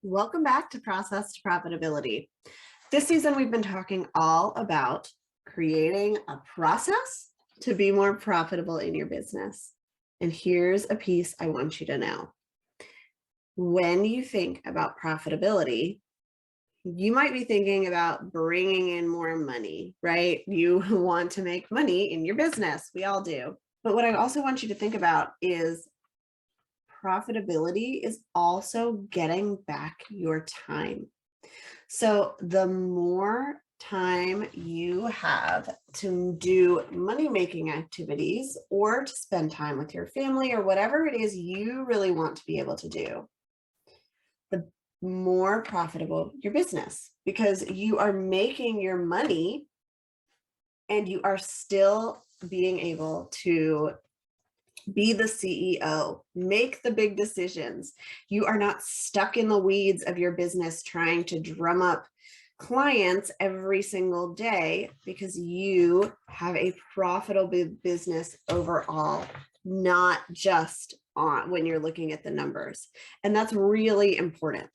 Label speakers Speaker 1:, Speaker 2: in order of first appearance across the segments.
Speaker 1: Welcome back to Process to Profitability. This season, we've been talking all about creating a process to be more profitable in your business. And here's a piece I want you to know. When you think about profitability, you might be thinking about bringing in more money, right? You want to make money in your business. We all do. But what I also want you to think about is profitability is also getting back your time. So the more time you have to do money-making activities or to spend time with your family or whatever it is you really want to be able to do, the more profitable your business, because you are making your money and you are still being able to be the CEO, make the big decisions. You are not stuck in the weeds of your business trying to drum up clients every single day because you have a profitable business overall, not just on when you're looking at the numbers. And that's really important.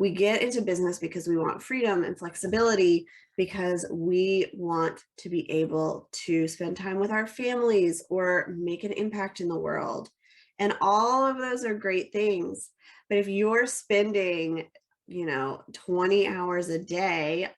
Speaker 1: We get into business because we want freedom and flexibility, because we want to be able to spend time with our families or make an impact in the world. And all of those are great things. But if you're spending, 20 hours a day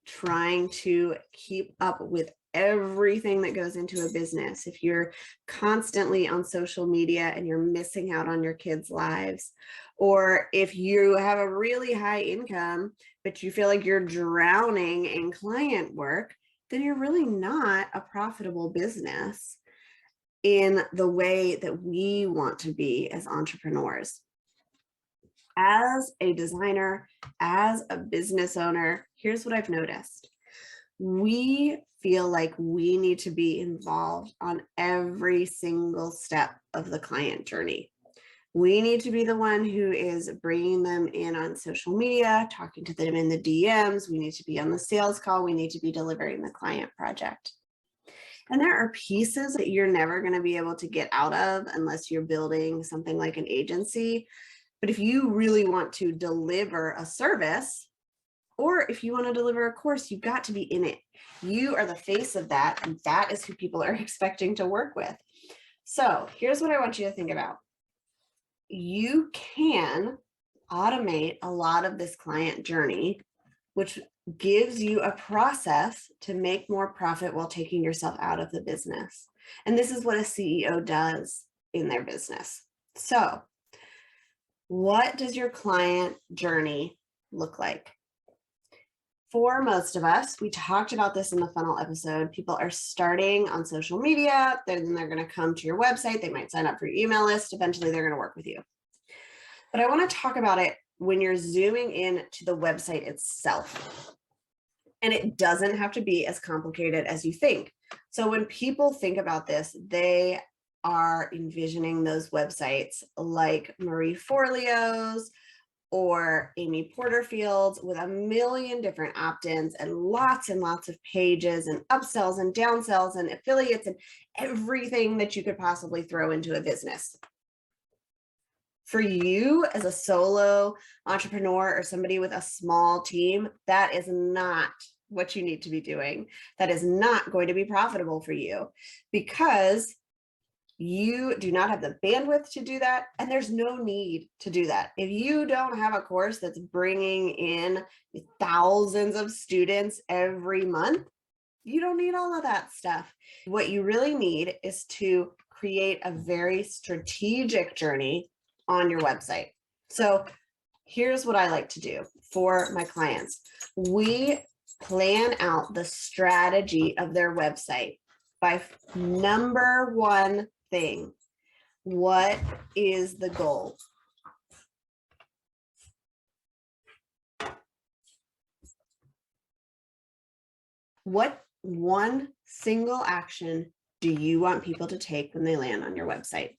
Speaker 1: trying to keep up with everything that goes into a business, if you're constantly on social media and you're missing out on your kids' lives, or if you have a really high income, but you feel like you're drowning in client work, then you're really not a profitable business in the way that we want to be as entrepreneurs. As a designer, as a business owner, here's what I've noticed. We feel like we need to be involved on every single step of the client journey. We need to be the one who is bringing them in on social media, talking to them in the DMs. We need to be on the sales call. We need to be delivering the client project. And there are pieces that you're never going to be able to get out of unless you're building something like an agency. But if you really want to deliver a service, or if you want to deliver a course, you've got to be in it. You are the face of that, and that is who people are expecting to work with. So here's what I want you to think about. You can automate a lot of this client journey, which gives you a process to make more profit while taking yourself out of the business. And this is what a CEO does in their business. So what does your client journey look like? For most of us, we talked about this in the funnel episode. People are starting on social media, then they're going to come to your website. They might sign up for your email list. Eventually, they're going to work with you. But I want to talk about it when you're zooming in to the website itself. And it doesn't have to be as complicated as you think. So when people think about this, they are envisioning those websites like Marie Forleo's or Amy Porterfield's with a million different opt-ins and lots of pages and upsells and downsells and affiliates and everything that you could possibly throw into a business. For you as a solo entrepreneur or somebody with a small team, that is not what you need to be doing. That is not going to be profitable for you because you do not have the bandwidth to do that, and there's no need to do that. If you don't have a course that's bringing in thousands of students every month, you don't need all of that stuff. What you really need is to create a very strategic journey on your website. So here's what I like to do for my clients. We plan out the strategy of their website by number one thing. What is the goal? What one single action do you want people to take when they land on your website?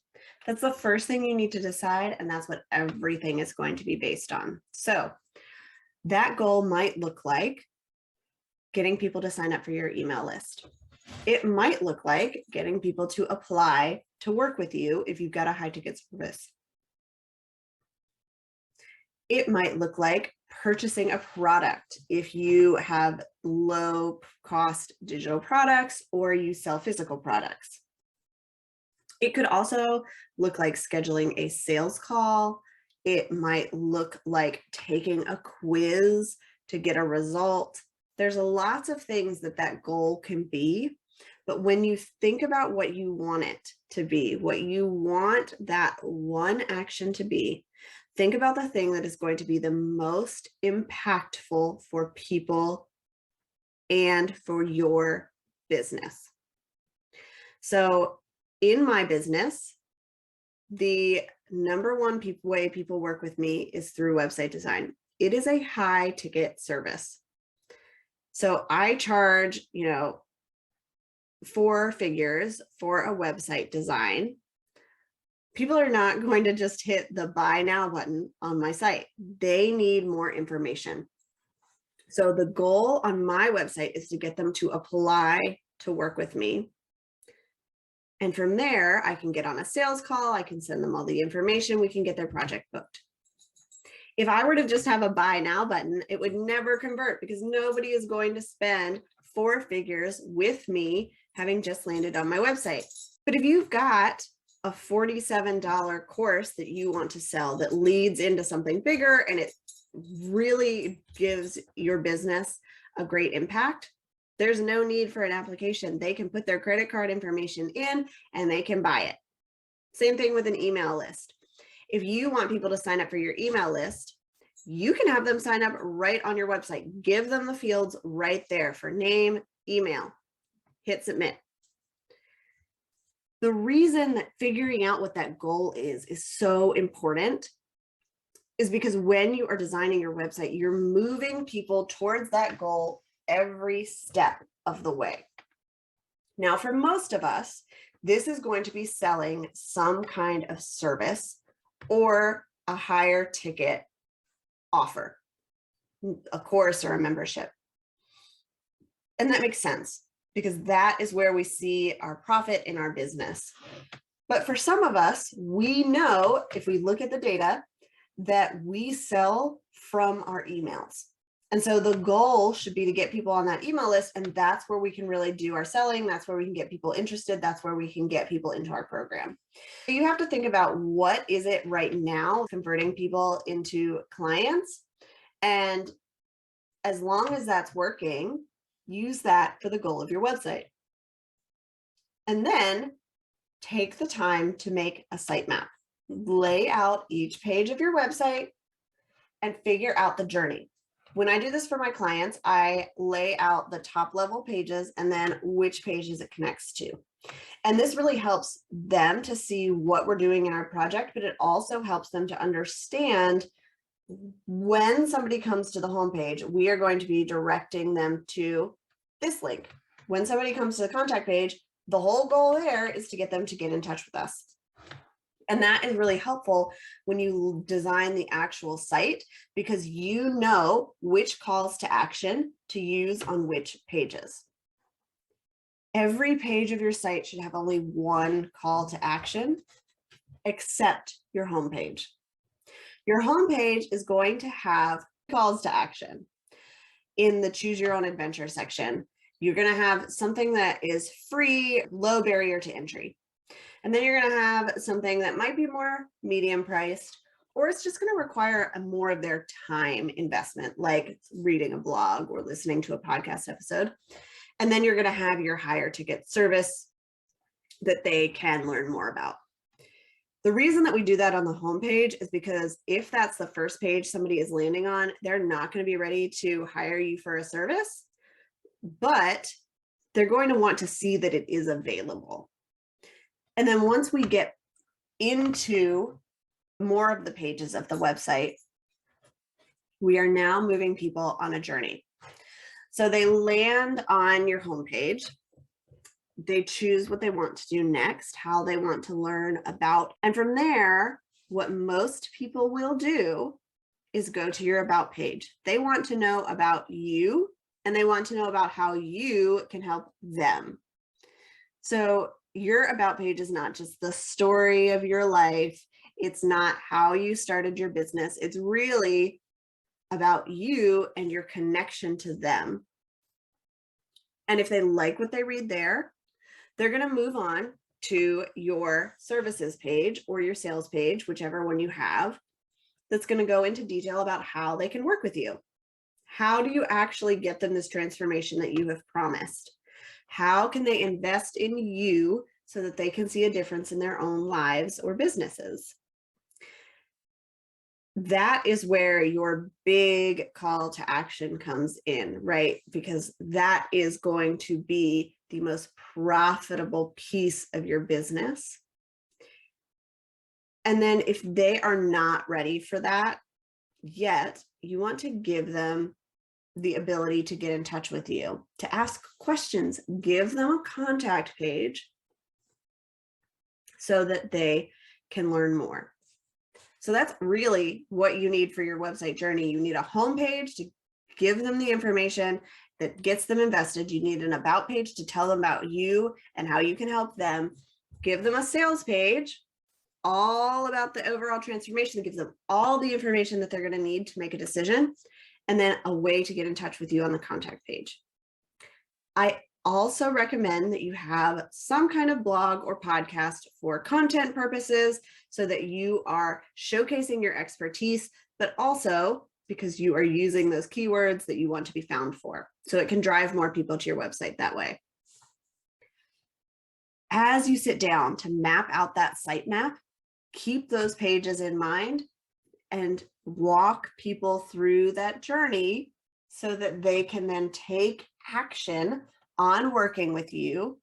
Speaker 1: That's the first thing you need to decide, and that's what everything is going to be based on. So that goal might look like getting people to sign up for your email list. It might look like getting people to apply to work with you if you've got a high ticket service. It might look like purchasing a product if you have low cost digital products or you sell physical products. It could also look like scheduling a sales call. It might look like taking a quiz to get a result. There's lots of things that that goal can be. But when you think about what you want it to be, what you want that one action to be, think about the thing that is going to be the most impactful for people and for your business. So in my business, the number one way people work with me is through website design. It is a high ticket service. So I charge, 4 figures for a website design. People are not going to just hit the buy now button on my site. They need more information. So the goal on my website is to get them to apply to work with me. And from there, I can get on a sales call. I can send them all the information. We can get their project booked. If I were to just have a buy now button, it would never convert because nobody is going to spend 4 figures with me having just landed on my website. But if you've got a $47 course that you want to sell that leads into something bigger and it really gives your business a great impact, there's no need for an application. They can put their credit card information in and they can buy it. Same thing with an email list. If you want people to sign up for your email list, you can have them sign up right on your website. Give them the fields right there for name, email, hit submit. The reason that figuring out what that goal is so important is because when you are designing your website, you're moving people towards that goal every step of the way. Now, for most of us, this is going to be selling some kind of service or a higher ticket offer, a course or a membership. And that makes sense because that is where we see our profit in our business. But for some of us, we know if we look at the data that we sell from our emails. And so the goal should be to get people on that email list. And that's where we can really do our selling. That's where we can get people interested. That's where we can get people into our program. You have to think about what is it right now converting people into clients. And as long as that's working, use that for the goal of your website. And then take the time to make a sitemap. Lay out each page of your website and figure out the journey. When I do this for my clients, I lay out the top level pages and then which pages it connects to. And this really helps them to see what we're doing in our project, but it also helps them to understand when somebody comes to the homepage, we are going to be directing them to this link. When somebody comes to the contact page, the whole goal there is to get them to get in touch with us. And that is really helpful when you design the actual site because you know which calls to action to use on which pages. Every page of your site should have only one call to action, except your homepage. Your homepage is going to have calls to action. In the choose your own adventure section, you're going to have something that is free, low barrier to entry. And then you're going to have something that might be more medium priced, or it's just going to require more of their time investment, like reading a blog or listening to a podcast episode. And then you're going to have your higher ticket service that they can learn more about. The reason that we do that on the homepage is because if that's the first page somebody is landing on, they're not going to be ready to hire you for a service, but they're going to want to see that it is available. And then once we get into more of the pages of the website, we are now moving people on a journey. So they land on your homepage. They choose what they want to do next, how they want to learn about. And from there, what most people will do is go to your about page. They want to know about you and they want to know about how you can help them. So your about page is not just the story of your life. It's not how you started your business. It's really about you and your connection to them. And if they like what they read there, they're going to move on to your services page or your sales page, whichever one you have, that's going to go into detail about how they can work with you. How do you actually get them this transformation that you have promised? How can they invest in you so that they can see a difference in their own lives or businesses? That is where your big call to action comes in, right? Because that is going to be the most profitable piece of your business. And then if they are not ready for that yet, you want to give them the ability to get in touch with you, to ask questions, give them a contact page so that they can learn more. So that's really what you need for your website journey. You need a homepage to give them the information that gets them invested. You need an about page to tell them about you and how you can help them. Give them a sales page, all about the overall transformation that gives them all the information that they're going to need to make a decision, and then a way to get in touch with you on the contact page. I also recommend that you have some kind of blog or podcast for content purposes so that you are showcasing your expertise, but also because you are using those keywords that you want to be found for. So it can drive more people to your website that way. As you sit down to map out that sitemap, keep those pages in mind and walk people through that journey so that they can then take action on working with you.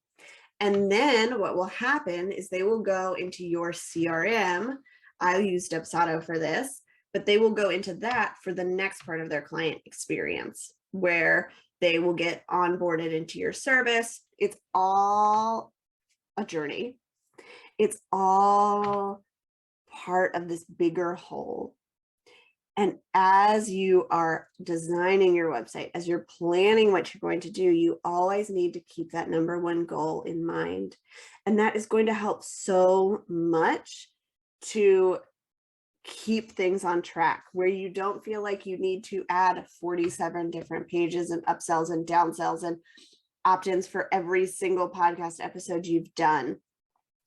Speaker 1: And then what will happen is they will go into your CRM. I used Dubsado for this, but they will go into that for the next part of their client experience, where they will get onboarded into your service. It's all a journey. It's all part of this bigger whole. And as you are designing your website, as you're planning what you're going to do, you always need to keep that number one goal in mind. And that is going to help so much to keep things on track, where you don't feel like you need to add 47 different pages and upsells and downsells and opt-ins for every single podcast episode you've done.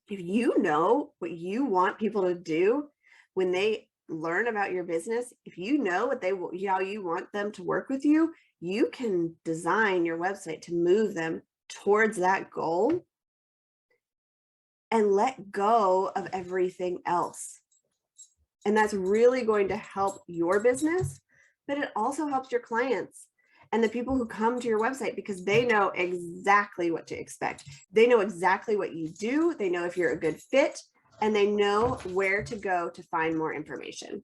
Speaker 1: If you know what you want people to do when they learn about your business, if you know what how you want them to work with you, you can design your website to move them towards that goal and let go of everything else. And that's really going to help your business, but it also helps your clients and the people who come to your website, because they know exactly what to expect. They know exactly what you do. They know if you're a good fit, and they know where to go to find more information.